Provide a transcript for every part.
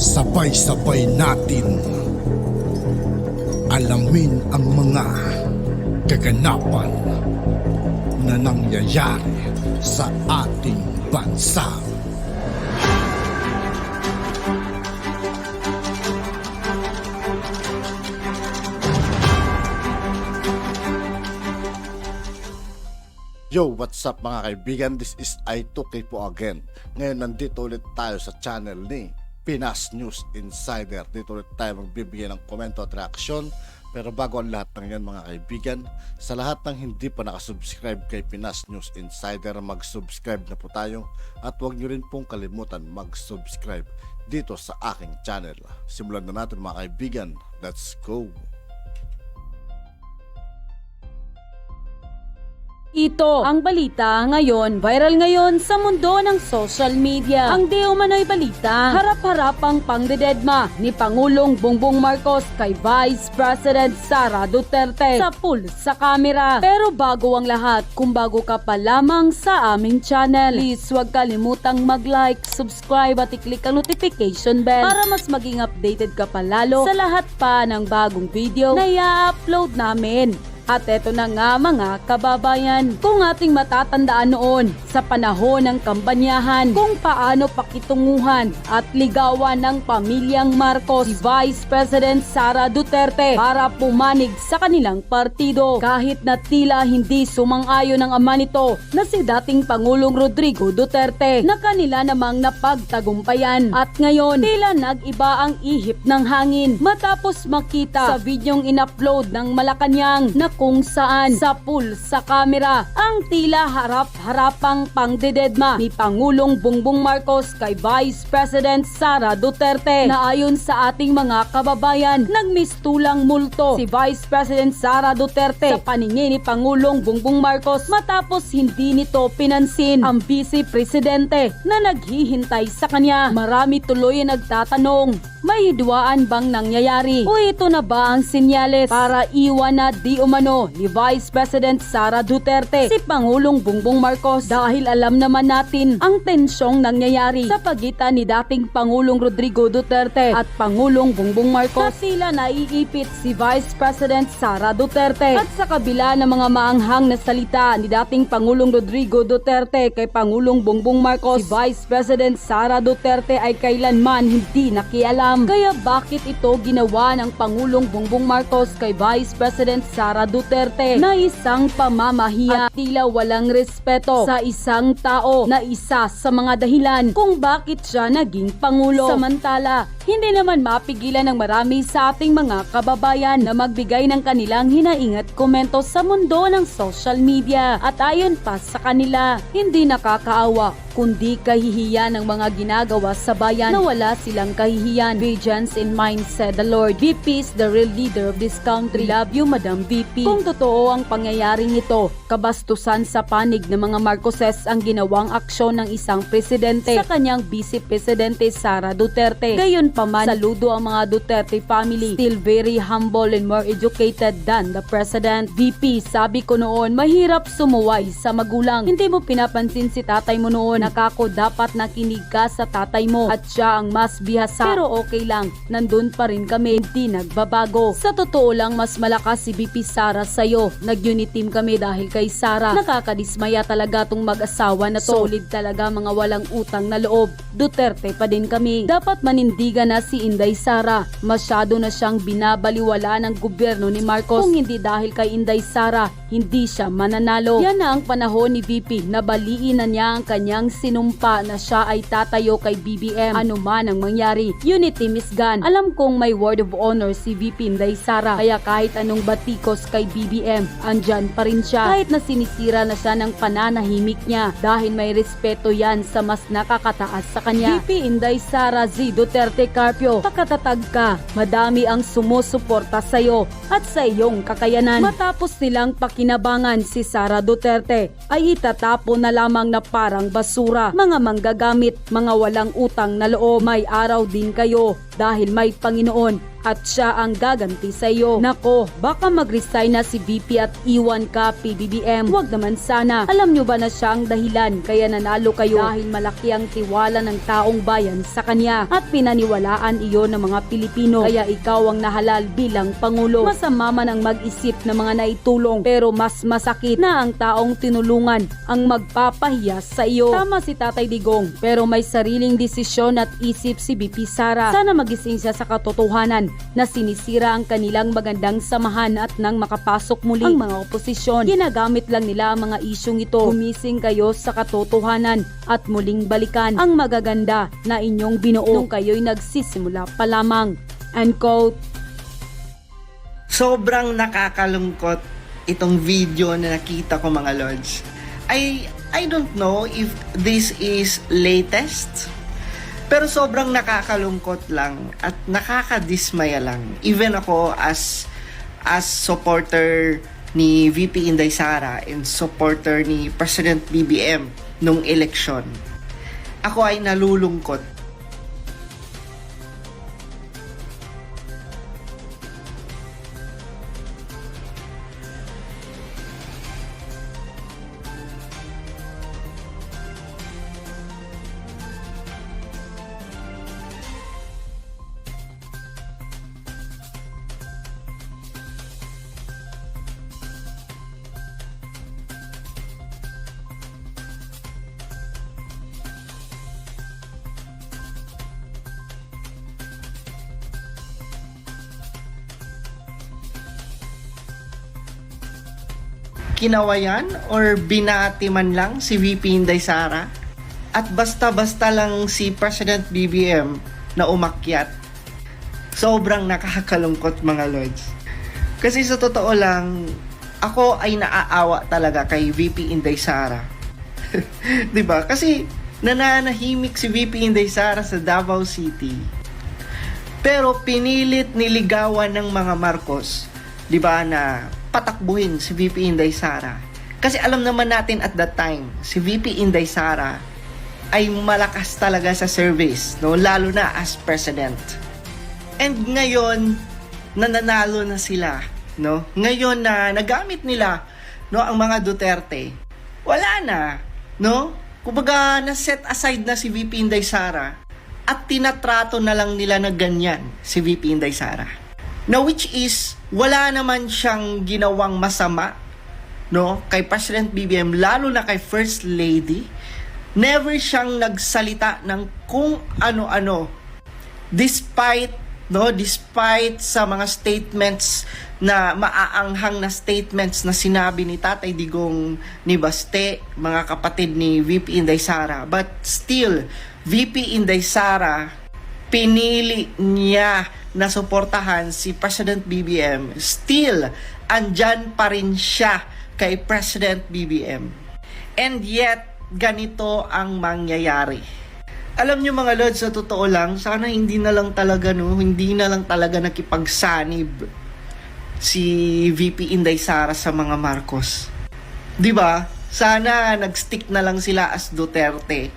Sabay-sabay natin alamin ang mga kaganapan na nangyayari sa ating bansa. Yo, what's up mga kaibigan? This is I2K po again. Ngayon nandito ulit tayo sa channel ni Pinas News Insider. Dito ulit tayo magbibigay ng komento at reaksyon. Pero bago ang lahat ng yan mga kaibigan, sa lahat ng hindi pa nakasubscribe kay Pinas News Insider, mag-subscribe na po tayo. At huwag nyo rin pong kalimutan mag-subscribe dito sa aking channel. Simulan na natin mga kaibigan. Let's go! Ito ang balita ngayon, viral ngayon sa mundo ng social media. Ang di umano'y balita, harap-harapang pangdededma ni Pangulong Bongbong Marcos kay Vice President Sara Duterte sa pool sa kamera. Pero bago ang lahat, kung bago ka pa lamang sa aming channel, please huwag kalimutang mag-like, subscribe at i-click ang notification bell para mas maging updated ka pa lalo sa lahat pa ng bagong video na i-upload namin. At eto na nga mga kababayan, kung ating matatandaan noon sa panahon ng kampanyahan kung paano pakitunguhan at ligawan ng pamilyang Marcos si Vice President Sara Duterte para pumanig sa kanilang partido, kahit na tila hindi sumang-ayon ang ama nito na si dating Pangulong Rodrigo Duterte na kanila namang napagtagumpayan. At ngayon tila nag-iba ang ihip ng hangin matapos makita sa videong in-upload ng Malacanang na kung saan sa pool sa kamera ang tila harap-harapang pangdededma ni Pangulong Bongbong Marcos kay Vice President Sara Duterte, na ayon sa ating mga kababayan, nagmistulang multo si Vice President Sara Duterte sa paningin ni Pangulong Bongbong Marcos matapos hindi nito pinansin ang Vice Presidente na naghihintay sa kanya. Marami tuloy ang nagtatanong, may hidwaan bang nangyayari o ito na ba ang senyales para iwan na di umano ni Vice President Sara Duterte si Pangulong Bongbong Marcos, dahil alam naman natin ang tensyong nangyayari sa pagitan ni dating Pangulong Rodrigo Duterte at Pangulong Bongbong Marcos. Sila naiipit si Vice President Sara Duterte, at sa kabila ng mga maanghang na salita ni dating Pangulong Rodrigo Duterte kay Pangulong Bongbong Marcos, si Vice President Sara Duterte ay kailanman hindi nakialam. Kaya bakit ito ginawa ng Pangulong Bongbong Marcos kay Vice President Sara Duterte na isang pamamahiya at tila walang respeto sa isang tao na isa sa mga dahilan kung bakit siya naging Pangulo. Samantala, hindi naman mapigilan ng marami sa ating mga kababayan na magbigay ng kanilang hinaing at komento sa mundo ng social media. At ayon pa sa kanila, hindi nakakaawa kundi kahihiyan ng mga ginagawa sa bayan na wala silang kahihiyan. Vengeance in mind, said the Lord. VP is the real leader of this country. Love you, Madam VP. Kung totoo ang pangyayaring ito, kabastusan sa panig ng mga Marcoses ang ginawang aksyon ng isang presidente sa kanyang Vice Presidente Sara Duterte. Gayon paman, saludo ang mga Duterte family, still very humble and more educated than the President. VP, sabi ko noon, mahirap sumuway sa magulang. Hindi mo pinapansin si tatay mo noon. Nakako, dapat nakinig ka sa tatay mo at siya ang mas bihasa. Pero okay lang, nandun pa rin kami, hindi nagbabago. Sa totoo lang, mas malakas si VP Sara sa'yo. Nag-unit team kami dahil kay Sara. Nakakadismaya talaga tong mag-asawa na to. Solid talaga, mga walang utang na loob. Duterte pa din kami. Dapat manindigan na si Inday Sara. Masyado na siyang binabaliwala ng gobyerno ni Marcos. Kung hindi dahil kay Inday Sara, hindi siya mananalo. Yan na ang panahon ni VP na baliin na niya ang kanyang sinumpa na siya ay tatayo kay BBM ano man ang mangyari. Unity Miss Gan. Alam kong may word of honor si VP Inday Sara, kaya kahit anong batikos kay BBM, andyan pa rin siya. Kahit na sinisira na siya ng pananahimik niya, dahil may respeto yan sa mas nakakataas sa kanya. VP Inday Sara Z. Duterte Carpio, pakatatag ka. Madami ang sumusuporta sa iyo at sa iyong kakayanan. Matapos nilang pakinabangan si Sara Duterte, ay itatapo na lamang na parang basura. Mga manggagamit, mga walang utang na loob. May araw din kayo dahil may Panginoon at siya ang gaganti sa iyo. Nako, baka mag-resign na si VP at iwan ka PBBM. Huwag naman sana. Alam nyo ba na siya ang dahilan kaya nanalo kayo dahil malaki ang tiwala ng taong bayan sa kanya at pinaniwalaan iyon ng mga Pilipino kaya ikaw ang nahalal bilang Pangulo. Masama man ang mag-isip ng mga naitulong pero mas masakit na ang taong tinulungan ang magpapahiya sa iyo. Tama si Tatay Digong pero may sariling desisyon at isip si VP Sara. Sana magising siya sa katotohanan na sinisira ang kanilang magandang samahan at nang makapasok muli ang mga oposisyon. Ginagamit lang nila ang mga isyong ito. Gumising kayo sa katotohanan at muling balikan ang magaganda na inyong binuo nung kayo'y nagsisimula pa lamang. End quote. Sobrang nakakalungkot itong video na nakita ko, mga lords. I don't know if this is latest, pero sobrang nakakalungkot lang at nakakadismaya lang. Even ako as supporter ni VP Inday Sara and supporter ni President BBM nung eleksyon, ako ay nalulungkot. Kinawayan or binati man lang si VP Inday Sara at basta-basta lang si President BBM na umakyat. Sobrang nakakalungkot, mga lords. Kasi sa totoo lang, ako ay naaawa talaga kay VP Inday Sara. 'Di ba? Kasi nananahimik si VP Inday Sara sa Davao City. Pero pinilit niligawan ng mga Marcos, 'di ba, na patakbuhin si VP Inday Sara. Kasi alam naman natin at that time, si VP Inday Sara ay malakas talaga sa service, no? Lalo na as president. And ngayon, nananalo na sila, no? Ngayon na nagamit nila, no, ang mga Duterte, wala na, no? Kumbaga, na-set aside na si VP Inday Sara at tinatrato na lang nila na ganyan si VP Inday Sara. Now, which is, wala naman siyang ginawang masama, no, kay President BBM, lalo na kay First Lady. Never siyang nagsalita ng kung ano-ano. Despite sa mga statements na maaanghang na statements na sinabi ni Tatay Digong, ni Baste, mga kapatid ni VP Inday Sara. But still, VP Inday Sara, pinili niya na suportahan si President BBM. Still, andyan pa rin siya kay President BBM. And yet, ganito ang mangyayari. Alam nyo, mga lords, sa totoo lang, sana hindi na lang talaga nakipagsanib si VP Inday Sara sa mga Marcos. 'Di ba? Sana nagstick na lang sila as Duterte.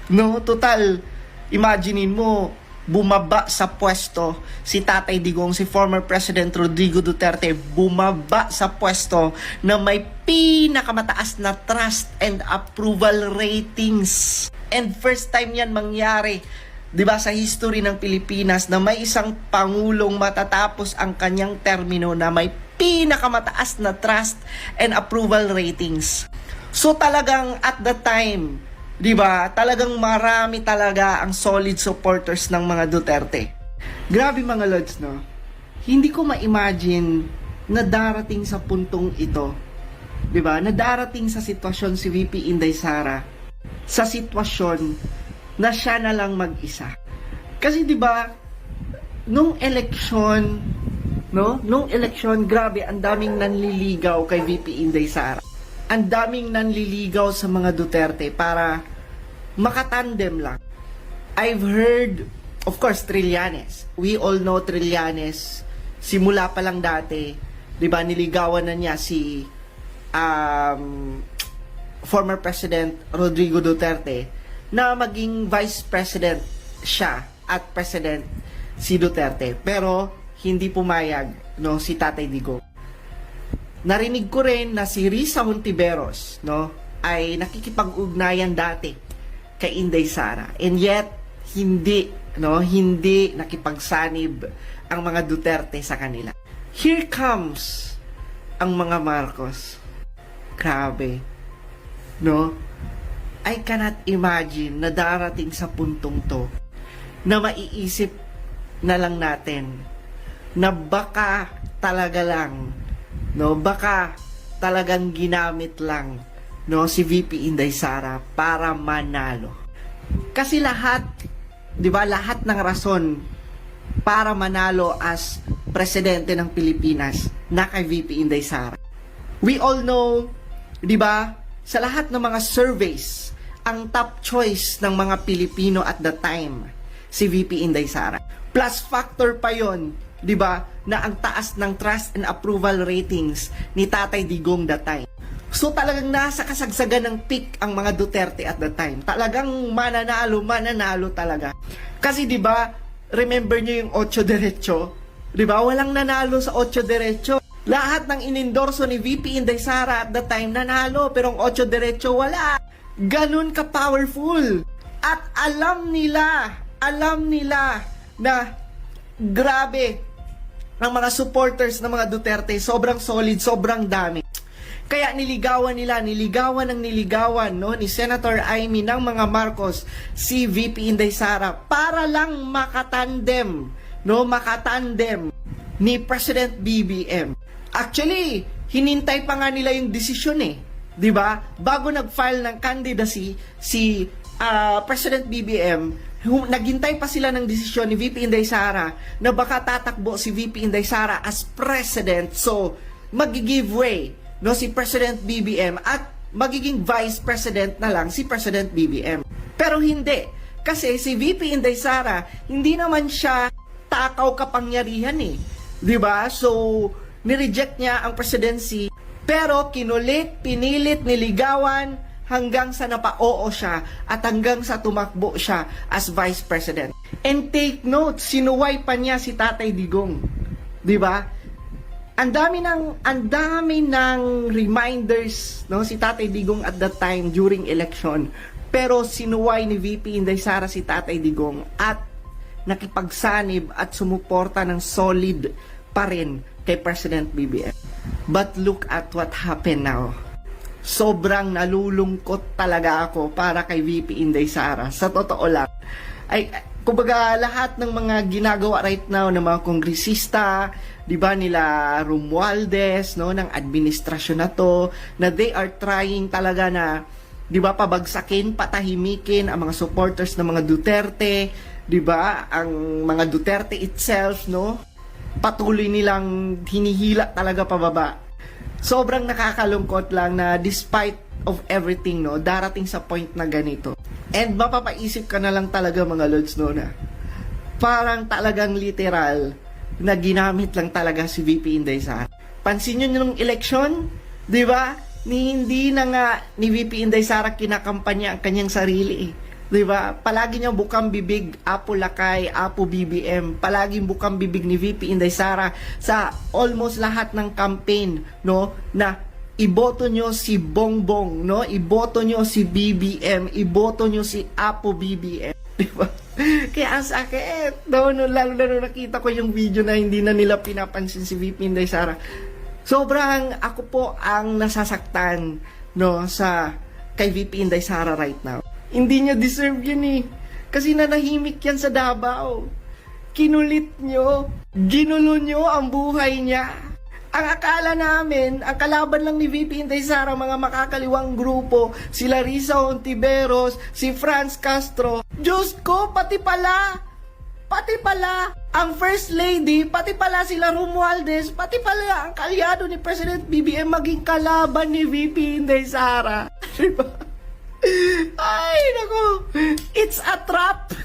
No, total, imaginein mo, bumaba sa pwesto si Tatay Digong, si former President Rodrigo Duterte, bumaba sa pwesto na may pinakamataas na trust and approval ratings. And first time yan mangyari, 'di ba, sa history ng Pilipinas na may isang pangulong matatapos ang kanyang termino na may pinakamataas na trust and approval ratings. So talagang at the time, 'di ba, talagang marami talaga ang solid supporters ng mga Duterte. Grabe, mga lords, no? Hindi ko ma-imagine na darating sa puntong ito, 'di ba? Na darating sa sitwasyon si VP Inday Sara, sa sitwasyon na siya na lang mag-isa. Kasi 'di ba, nung eleksyon, grabe, ang daming nanliligaw kay VP Inday Sara. Ang daming nanliligaw sa mga Duterte para makatandem lang. I've heard, of course, Trillanes. We all know Trillanes. Simula pa lang dati, 'di ba, niligawan na niya si former President Rodrigo Duterte na maging Vice President siya at President si Duterte. Pero hindi pumayag, no, si Tatay Digong. Narinig ko rin na si Risa Hontiveros, no, ay nakikipag-ugnayan dati kay Inday Sara. And yet, hindi nakipagsanib ang mga Duterte sa kanila. Here comes ang mga Marcos. Grabe. No? I cannot imagine na darating sa puntong to na maiisip na lang natin na baka talaga lang, no, baka talagang ginamit lang, no, si VP Inday Sara para manalo. Kasi lahat, 'di ba, lahat ng rason para manalo as presidente ng Pilipinas na kay VP Inday Sara. We all know, 'di ba, sa lahat ng mga surveys, ang top choice ng mga Pilipino at the time, si VP Inday Sara. Plus factor pa yon, 'di ba, na ang taas ng trust and approval ratings ni Tatay Digong that time. So talagang nasa kasagsagan ng peak ang mga Duterte at the time. Talagang mananalo talaga. Kasi 'di ba, remember niyo yung 8 Diretso? 'Di ba? Walang nanalo sa 8 Diretso. Lahat ng inendorso ni VP Inday Sara at the time nanalo, pero ang 8 Diretso wala. Ganun ka-powerful. At alam nila na grabe ang mga supporters ng mga Duterte, sobrang solid, sobrang dami. Kaya niligawan no, ni Senator Amy ng mga Marcos si VP Inday Sara para lang makatandem ni President BBM. Actually, hinintay pa nga nila yung desisyon 'di ba? Bago nag-file ng candidacy si President BBM, naghintay pa sila ng desisyon ni VP Inday Sara na baka tatakbo si VP Inday Sara as president. So, magi-give way, no, si President BBM at magiging vice president na lang si President BBM. Pero hindi, kasi si VP Inday Sara hindi naman siya takaw kapangyarihan 'di ba? So, nireject niya ang presidency, pero kinulit, pinilit, niligawan hanggang sa napa-oo siya at hanggang sa tumakbo siya as vice president. And take note, sinuway pa niya si Tatay Digong. 'Di ba? Ang dami ng reminders, no, si Tatay Digong at that time during election. Pero sinuway ni VP Inday Sara si Tatay Digong at nakipagsanib at sumuporta ng solid pa rin kay President BBM. But look at what happened now. Sobrang nalulungkot talaga ako para kay VP Inday Sara. Sa totoo lang, ay kumbaga lahat ng mga ginagawa right now ng mga kongresista, 'di ba, nila Romualdez, no, ng administrasyon na to, na they are trying talaga na, 'di ba, pabagsakin, patahimikin ang mga supporters ng mga Duterte, 'di ba, ang mga Duterte itself, no, patuloy nilang hinihila talaga pababa. Sobrang nakakalungkot lang na despite of everything, no, darating sa point na ganito. And mapapaisip ka na lang talaga, mga Lods, no, na parang talagang literal na ginamit lang talaga si VP Inday Sara. Pansin nyo nung election, 'di ba? Hindi na nga ni VP Inday Sara kinakampanya ang kanyang sarili, 'di ba? Palagi niya bukang bibig Apo Lakay, Apo BBM. Palaging bukang bibig ni VP Inday Sara sa almost lahat ng campaign, no, na iboto nyo si Bongbong, no? Iboto nyo si BBM, iboto nyo si Apo BBM, 'di ba? Kaya ang sakit, no, lalo na nung nakita ko yung video na hindi na nila pinapansin si VP Inday Sara. Sobrang ako po ang nasasaktan, no, sa kay VP Inday Sara right now. Hindi niya deserve yun kasi nanahimik yan sa Davao. Kinulit nyo, ginulo nyo ang buhay niya. Ang akala namin, ang kalaban lang ni VP Inday Sara, mga makakaliwang grupo, sila Risa Hontiveros, si Franz Castro. Diyos ko, pati pala, ang First Lady, pati pala sila Romualdez, pati pala ang kalyado ni President BBM maging kalaban ni VP Inday Sara. Diba? Ay, nako, it's a trap.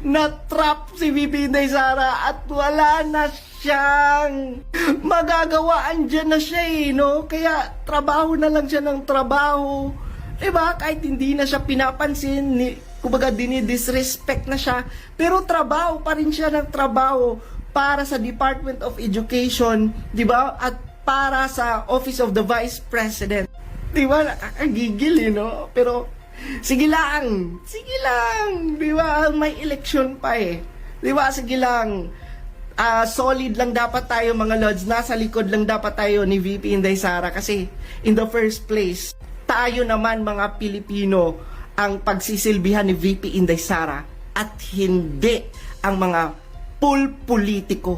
Na-trap si VP Inday Sara at wala na siyang magagawa. Andyan na siya no? Kaya trabaho na lang siya ng trabaho, diba? Kahit hindi na siya pinapansin ni Kumbaga, dinidisrespect na siya. Pero trabaho pa rin siya ng trabaho para sa Department of Education, di ba? At para sa Office of the Vice President. Di ba? Nakakagigil, no? Pero, sige lang, di ba? May election pa eh. Di ba? Sige lang. Solid lang dapat tayo mga Lods. Nasa likod lang dapat tayo ni VP Inday Sara kasi in the first place, tayo naman mga Pilipino ang pagsisilbihan ni VP Inday Sara at hindi ang mga politiko.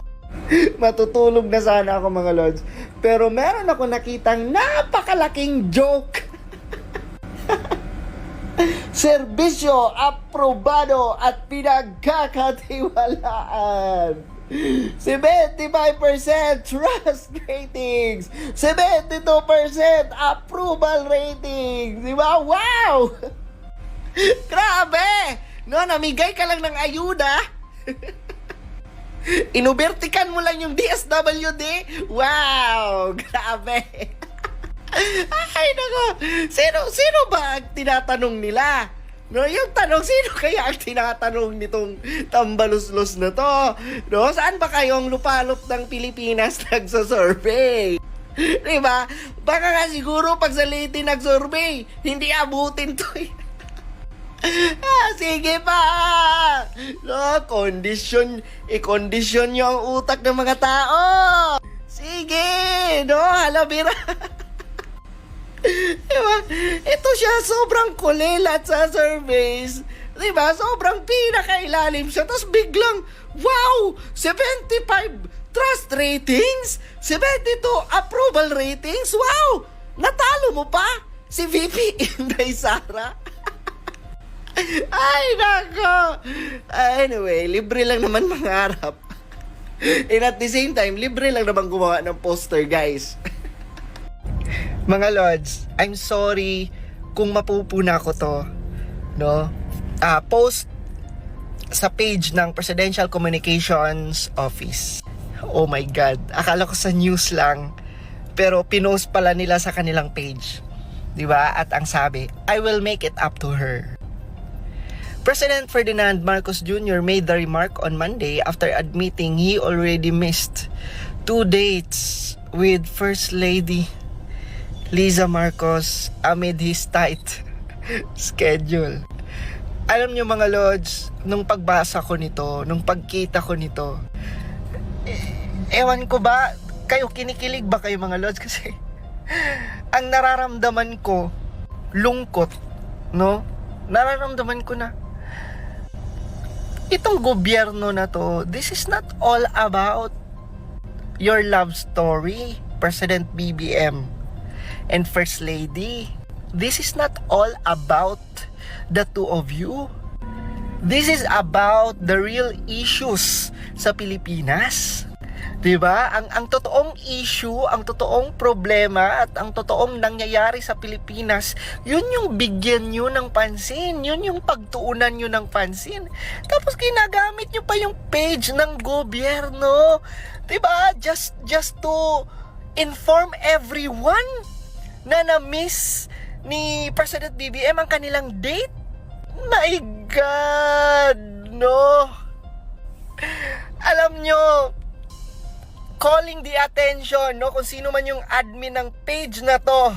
Matutulog na sana ako mga Lods. Pero meron ako nakitang napakalaking joke. Serbisyo, aprobado at pinagkakatiwalaan. 75% trust ratings, 72% approval ratings. Di ba? Wow! Grabe! No, namigay ka lang ng ayuda. Inubertikan mo lang yung DSWD. Wow! Grabe! Ay, nako! Sino ba ang tinatanong nila? No, yung tanong, sino kaya ang tinatanong nitong tambaluslos na to? No, saan ba kayong lupalop ng Pilipinas nagsasurvey? Diba? Baka nga siguro pag sa Leyte nagsurvey, hindi abutin to eh. Sige pa! No, i-kondisyon nyo ang utak ng mga tao! Sige! No, halabira! Diba? Ito siya, sobrang kulilat sa surveys. Diba? Sobrang pinakailalim siya. Tapos biglang, wow! 75 trust ratings? 72 approval ratings? Wow! Natalo mo pa? Si VP Inday Sara? Ay, nako! Anyway, libre lang naman mangarap. And at the same time, libre lang naman gumawa ng poster, guys. Mga Lods, I'm sorry kung mapupuna ko to, no? Post sa page ng Presidential Communications Office. Oh my God, akala ko sa news lang, pero pinost pala nila sa kanilang page. Diba? At ang sabi, I will make it up to her. President Ferdinand Marcos Jr. made the remark on Monday after admitting he already missed 2 dates with First Lady Liza Marcos amid his tight schedule. Alam nyo mga Lods, nung pagbasa ko nito, nung pagkita ko nito, ewan ko ba, kayo kinikilig ba kayo mga Lods? Kasi ang nararamdaman ko, lungkot, no? Nararamdaman ko na itong gobyerno na to, this is not all about your love story, President BBM and First Lady. This is not all about the two of you. This is about the real issues sa Pilipinas. 'Di ba? Ang totoong issue, ang totoong problema at ang totoong nangyayari sa Pilipinas, yun yung bigyan nyo ng pansin, yun yung pagtuunan nyo ng pansin. Tapos ginagamit nyo pa yung page ng gobyerno. 'Di ba? Just to inform everyone na na-miss ni President BBM ang kanilang date? My God! No! Alam nyo, calling the attention, no, kung sino man yung admin ng page na to,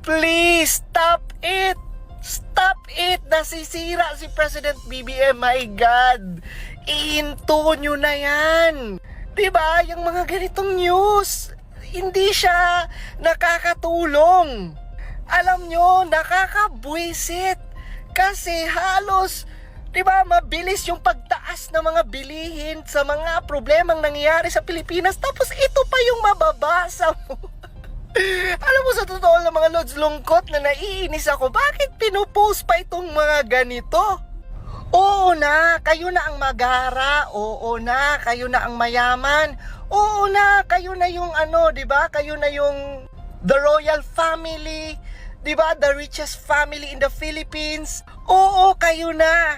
please, stop it! Stop it! Nasisira si President BBM, my God! Ihinto nyo na yan! Diba? Yung mga ganitong news, hindi siya nakakatulong. Alam nyo, nakakabwisit. Kasi halos, diba, mabilis yung pagtaas ng mga bilihin sa mga problemang nangyayari sa Pilipinas. Tapos ito pa yung mababasa mo. Alam mo, sa totoo lang mga Lods, lungkot na naiinis ako. Bakit pinupost pa itong mga ganito? Oo na, kayo na ang magara. Oo na, kayo na ang mayaman. Oo na, kayo na yung ano, 'di ba? Kayo na yung the royal family, 'di ba? The richest family in the Philippines. Oo, kayo na.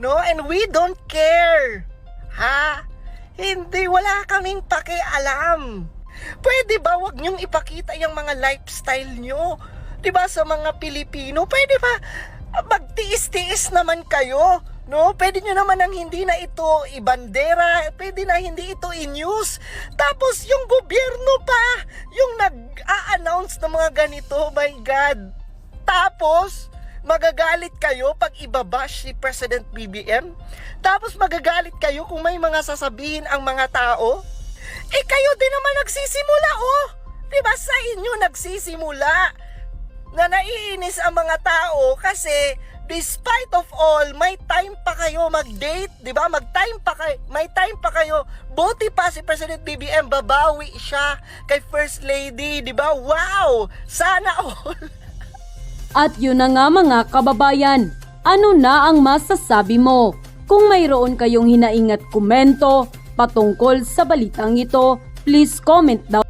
No? And we don't care. Ha? Hindi, wala kaming pakialam. Pwede ba wag niyong ipakita yung mga lifestyle niyo? 'Di ba sa mga Pilipino? Pwede ba Magtiis-tiis naman kayo, no? Pwede nyo naman ang hindi na ito ibandera, pwede na hindi ito i-news. Tapos yung gobyerno pa, yung nag-a-announce ng mga ganito, my God. Tapos, magagalit kayo pag ibabash si President BBM? Tapos magagalit kayo kung may mga sasabihin ang mga tao? Eh kayo din naman nagsisimula, oh! Diba sa inyo nagsisimula na naiinis ang mga tao kasi despite of all, may time pa kayo mag-date, 'di ba? May time pa kayo. Buti pa si President BBM babawi siya kay First Lady, 'di ba? Wow! Sana all. At yun na nga mga kababayan, ano na ang masasabi mo? Kung mayroon kayong hinaing at komento patungkol sa balitang ito, please comment down.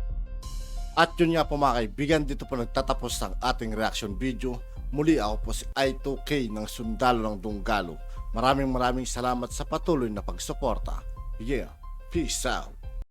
At yun nga po mga kaibigan, dito po nagtatapos ang ating reaction video. Muli ako po si I2K ng Sundalo ng Dunggalo. Maraming salamat sa patuloy na pagsuporta. Yeah, peace out.